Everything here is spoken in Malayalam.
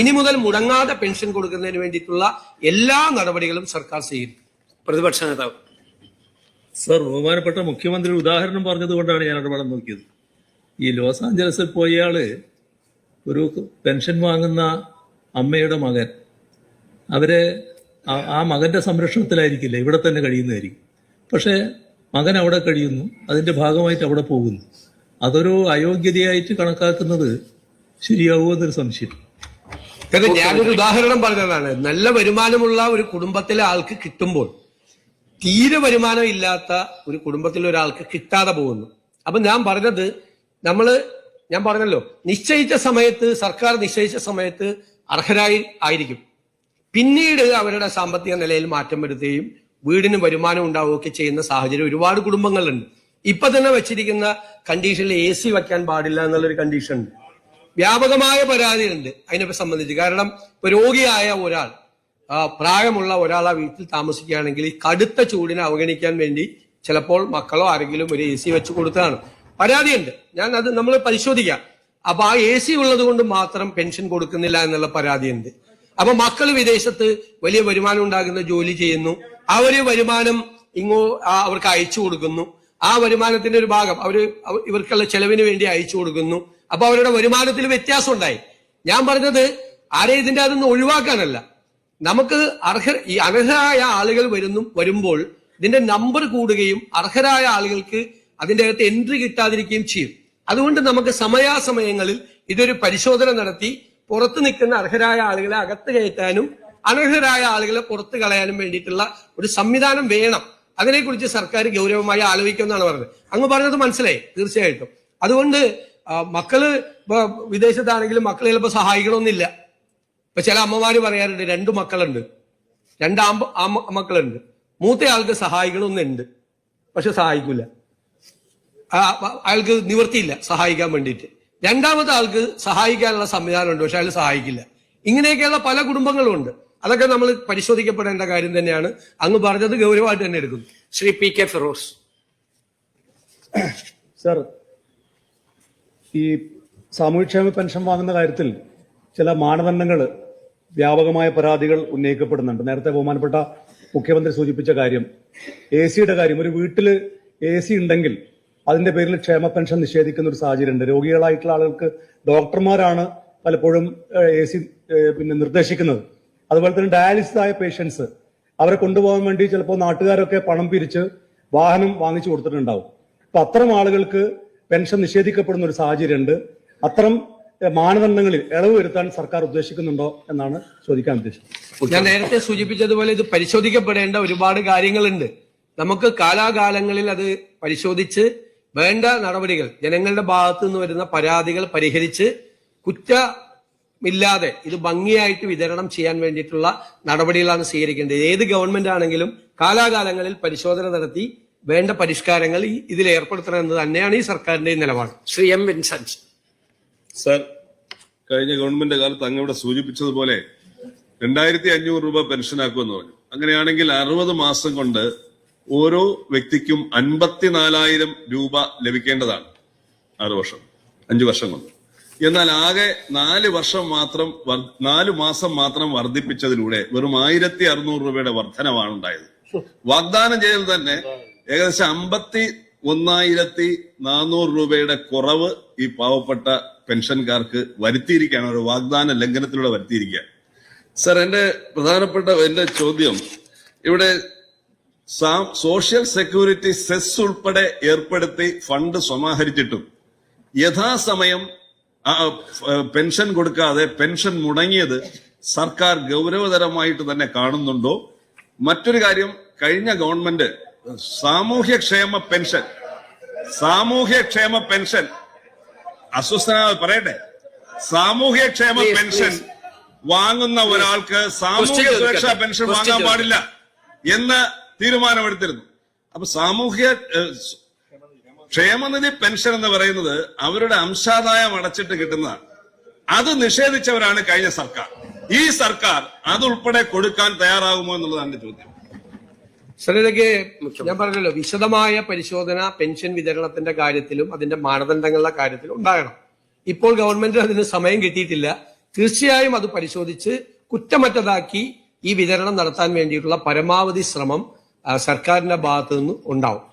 ഇനി മുതൽ മുടങ്ങാതെ പെൻഷൻ കൊടുക്കുന്നതിന് വേണ്ടിയിട്ടുള്ള എല്ലാ നടപടികളും സർക്കാർ സ്വീകരിക്കും. പ്രതിപക്ഷ നേതാവ്. സർ, ബഹുമാനപ്പെട്ട മുഖ്യമന്ത്രി ഉദാഹരണം പറഞ്ഞതുകൊണ്ടാണ് ഞാൻ ഇടപെടാൻ നോക്കിയത്. ഈ ലോസ് ആഞ്ചലസിൽ പോയയാള് ഒരു പെൻഷൻ വാങ്ങുന്ന അമ്മയുടെ മകൻ, അവരെ ആ മകന്റെ സംരക്ഷണത്തിലായിരിക്കില്ല, ഇവിടെ തന്നെ കഴിയുന്നതായിരിക്കും. പക്ഷേ മകൻ അവിടെ കഴിയുന്നു, അതിന്റെ ഭാഗമായിട്ട് അവിടെ പോകുന്നു. അതൊരു അയോഗ്യതയായിട്ട് കണക്കാക്കുന്നത് ശരിയാവുമെന്നൊരു സംശയം. ഞാനൊരു ഉദാഹരണം പറഞ്ഞതാണ്. നല്ല വരുമാനമുള്ള ഒരു കുടുംബത്തിലെ ആൾക്ക് കിട്ടുമ്പോൾ തീരെ വരുമാനം ഇല്ലാത്ത ഒരു കുടുംബത്തിലെ ഒരാൾക്ക് കിട്ടാതെ പോകുന്നു. അപ്പൊ ഞാൻ പറഞ്ഞല്ലോ, നിശ്ചയിച്ച സമയത്ത്, സർക്കാർ നിശ്ചയിച്ച സമയത്ത് അർഹരായി ആയിരിക്കും. പിന്നീട് അവരുടെ സാമ്പത്തിക നിലയിൽ മാറ്റം വരുത്തുകയും വീടിന് വരുമാനം ഉണ്ടാവുകയൊക്കെ ചെയ്യുന്ന സാഹചര്യം ഒരുപാട് കുടുംബങ്ങളുണ്ട്. ഇപ്പൊ തന്നെ വെച്ചിരിക്കുന്ന കണ്ടീഷനിൽ AC വെക്കാൻ പാടില്ല എന്നുള്ളൊരു കണ്ടീഷൻ ഉണ്ട്. വ്യാപകമായ പരാതിയുണ്ട് അതിനെ സംബന്ധിച്ച്. കാരണം ഇപ്പൊ രോഗിയായ ഒരാൾ, പ്രായമുള്ള ഒരാൾ ആ വീട്ടിൽ താമസിക്കുകയാണെങ്കിൽ ഈ കടുത്ത ചൂടിനെ അവഗണിക്കാൻ വേണ്ടി ചിലപ്പോൾ മക്കളോ ആരെങ്കിലും ഒരു AC വെച്ച് കൊടുത്തതാണ്. പരാതിയുണ്ട്. നമ്മൾ പരിശോധിക്കാം. അപ്പൊ ആ AC ഉള്ളത് കൊണ്ട് മാത്രം പെൻഷൻ കൊടുക്കുന്നില്ല എന്നുള്ള പരാതിയുണ്ട്. അപ്പൊ മക്കൾ വിദേശത്ത് വലിയ വരുമാനം ഉണ്ടാകുന്ന ജോലി ചെയ്യുന്നു, അവര് വരുമാനം അവർക്ക് അയച്ചു കൊടുക്കുന്നു. ആ വരുമാനത്തിന്റെ ഒരു ഭാഗം ഇവർക്കുള്ള ചെലവിന് വേണ്ടി അയച്ചു കൊടുക്കുന്നു. അപ്പൊ അവരുടെ വരുമാനത്തിൽ വ്യത്യാസം ഉണ്ടായി. ഞാൻ പറഞ്ഞത് ആരെയും ഇതിന്റെ അതൊന്നും ഒഴിവാക്കാനല്ല. നമുക്ക് അർഹരായ ആളുകൾ വരുമ്പോൾ ഇതിന്റെ നമ്പർ കൂടുകയും അർഹരായ ആളുകൾക്ക് അതിന്റെ അകത്ത് എൻട്രി കിട്ടാതിരിക്കുകയും ചെയ്യും. അതുകൊണ്ട് നമുക്ക് സമയാസമയങ്ങളിൽ ഇതൊരു പരിശോധന നടത്തി പുറത്തു നിൽക്കുന്ന അർഹരായ ആളുകളെ അകത്ത് കയറ്റാനും അനർഹരായ ആളുകളെ പുറത്തു കളയാനും വേണ്ടിയിട്ടുള്ള ഒരു സംവിധാനം വേണം. അതിനെക്കുറിച്ച് സർക്കാർ ഗൗരവമായി ആലോചിക്കുമെന്നാണ് പറഞ്ഞത്. അങ്ങ് പറഞ്ഞത് മനസ്സിലായി തീർച്ചയായിട്ടും. അതുകൊണ്ട് മക്കള് വിദേശത്താണെങ്കിലും മക്കളെ ചിലപ്പോൾ സഹായിക്കണമെന്നില്ല. ഇപ്പൊ ചില അമ്മമാര് പറയാറുണ്ട്, 2 മക്കളുണ്ട്, 2 മക്കളുണ്ട്, മൂത്തയാൾക്ക് സഹായിക്കണമെന്നുണ്ട്, പക്ഷെ സഹായിക്കില്ല, അയാൾക്ക് നിവൃത്തിയില്ല സഹായിക്കാൻ വേണ്ടിയിട്ട്. രണ്ടാമത്തെ ആൾക്ക് സഹായിക്കാനുള്ള സംവിധാനമുണ്ട്, പക്ഷെ അയാൾ സഹായിക്കില്ല. ഇങ്ങനെയൊക്കെയുള്ള പല കുടുംബങ്ങളും ഉണ്ട്. അതൊക്കെ നമ്മൾ പരിശോധിക്കപ്പെടേണ്ട കാര്യം തന്നെയാണ്. അങ്ങ് പറഞ്ഞത് ഗൗരവമായിട്ട് തന്നെ എടുക്കുന്നു. ശ്രീ PK ഫിറോസ്. സർ, ഈ സാമൂഹ്യക്ഷേമ പെൻഷൻ വാങ്ങുന്ന കാര്യത്തിൽ ചില മാനദണ്ഡങ്ങൾ, വ്യാപകമായ പരാതികൾ ഉന്നയിക്കപ്പെടുന്നുണ്ട്. നേരത്തെ ബഹുമാനപ്പെട്ട മുഖ്യമന്ത്രി സൂചിപ്പിച്ച കാര്യം, AC കാര്യം. ഒരു വീട്ടിൽ AC ഉണ്ടെങ്കിൽ അതിന്റെ പേരിൽ ക്ഷേമ പെൻഷൻ നിഷേധിക്കുന്ന ഒരു സാഹചര്യമുണ്ട്. രോഗികളായിട്ടുള്ള ആളുകൾക്ക് ഡോക്ടർമാരാണ് പലപ്പോഴും AC നിർദ്ദേശിക്കുന്നത്. അതുപോലെ തന്നെ ഡയാലിസിസ് ആയ പേഷ്യൻസ്, അവരെ കൊണ്ടുപോകാൻ വേണ്ടി ചിലപ്പോൾ നാട്ടുകാരൊക്കെ പണം പിരിച്ച് വാഹനം വാങ്ങിച്ചു കൊടുത്തിട്ടുണ്ടാവും. അപ്പൊ അത്തരം ആളുകൾക്ക് പെൻഷൻ നിഷേധിക്കപ്പെടുന്ന ഒരു സാഹചര്യമുണ്ട്. അത്തരം മാനദണ്ഡങ്ങളിൽ ഇളവ് വരുത്താൻ സർക്കാർ ഉദ്ദേശിക്കുന്നുണ്ടോ എന്നാണ് ചോദിക്കാൻ ഉദ്ദേശിച്ചത്. ഞാൻ നേരത്തെ സൂചിപ്പിച്ചതുപോലെ ഇത് പരിശോധിക്കപ്പെടേണ്ട ഒരുപാട് കാര്യങ്ങളുണ്ട്. നമുക്ക് കാലാകാലങ്ങളിൽ അത് പരിശോധിച്ച് വേണ്ട നടപടികൾ, ജനങ്ങളുടെ ഭാഗത്തു നിന്ന് വരുന്ന പരാതികൾ പരിഹരിച്ച് കുറ്റമില്ലാതെ ഇത് ഭംഗിയായിട്ട് വിതരണം ചെയ്യാൻ വേണ്ടിയിട്ടുള്ള നടപടികളാണ് സ്വീകരിക്കേണ്ടത്. ഏത് ഗവൺമെന്റ് ആണെങ്കിലും കാലാകാലങ്ങളിൽ പരിശോധന നടത്തി വേണ്ട പരിഷ്കാരങ്ങൾ ഇതിൽ ഏർപ്പെടുത്തണം എന്ന് തന്നെയാണ് ഈ സർക്കാരിന്റെ നിലപാട്. ശ്രീ M. വിൻസെന്റ്. സർ, കഴിഞ്ഞ ഗവൺമെന്റ് കാലത്ത് അങ്ങവിടെ സൂചിപ്പിച്ചതുപോലെ 2500 രൂപ പെൻഷനാക്കുമെന്ന് പറഞ്ഞു. അങ്ങനെയാണെങ്കിൽ 60 മാസം കൊണ്ട് ഓരോ വ്യക്തിക്കും 54,000 രൂപ ലഭിക്കേണ്ടതാണ് 5 വർഷം കൊണ്ട്. എന്നാൽ ആകെ 4 മാസം മാത്രം വർദ്ധിപ്പിച്ചതിലൂടെ വെറും 1600 രൂപയുടെ വർധനവാണ് ഉണ്ടായത്. വാഗ്ദാനം ചെയ്തത് തന്നെ ഏകദേശം 51,400 രൂപയുടെ കുറവ് ഈ പാവപ്പെട്ട പെൻഷൻകാർക്ക് വരുത്തിയിരിക്കുകയാണ്. ഒരു വാഗ്ദാന ലംഘനത്തിലൂടെ വരുത്തിയിരിക്കുക. സർ, എന്റെ ചോദ്യം, ഇവിടെ സോഷ്യൽ സെക്യൂരിറ്റി സെസ് ഉൾപ്പെടെ ഏർപ്പെടുത്തി ഫണ്ട് സമാഹരിച്ചിട്ടും യഥാസമയം പെൻഷൻ കൊടുക്കാതെ പെൻഷൻ മുടങ്ങിയത് സർക്കാർ ഗൗരവതരമായിട്ട് തന്നെ കാണുന്നുണ്ടോ? മറ്റൊരു കാര്യം, കഴിഞ്ഞ ഗവൺമെന്റ് സാമൂഹ്യക്ഷേമ പെൻഷൻ പറയട്ടെ, സാമൂഹ്യക്ഷേമ പെൻഷൻ വാങ്ങുന്ന ഒരാൾക്ക് സാമൂഹ്യ സുരക്ഷാ പെൻഷൻ വാങ്ങാൻ പാടില്ല എന്ന് തീരുമാനമെടുത്തിരുന്നു. അപ്പൊ ക്ഷേമനിധി പെൻഷൻ എന്ന് പറയുന്നത് അവരുടെ അംശാദായം അടച്ചിട്ട് കിട്ടുന്നതാണ്. അത് നിഷേധിച്ചവരാണ് കഴിഞ്ഞ സർക്കാർ. ഈ സർക്കാർ അതുൾപ്പെടെ കൊടുക്കാൻ തയ്യാറാകുമോ എന്നുള്ളതാണ് എന്റെ ചോദ്യം. സർ, ഇതൊക്കെ ഞാൻ പറഞ്ഞല്ലോ, വിശദമായ പരിശോധന പെൻഷൻ വിതരണത്തിന്റെ കാര്യത്തിലും അതിന്റെ മാനദണ്ഡങ്ങളുടെ കാര്യത്തിലും ഉണ്ടാകണം. ഇപ്പോൾ ഗവൺമെന്റിന് അതിന് സമയം കിട്ടിയിട്ടില്ല. തീർച്ചയായും അത് പരിശോധിച്ച് കുറ്റമറ്റതാക്കി ഈ വിതരണം നടത്താൻ വേണ്ടിയിട്ടുള്ള പരമാവധി ശ്രമം സർക്കാരിന്റെ ഭാഗത്തു നിന്ന് ഉണ്ടാവും.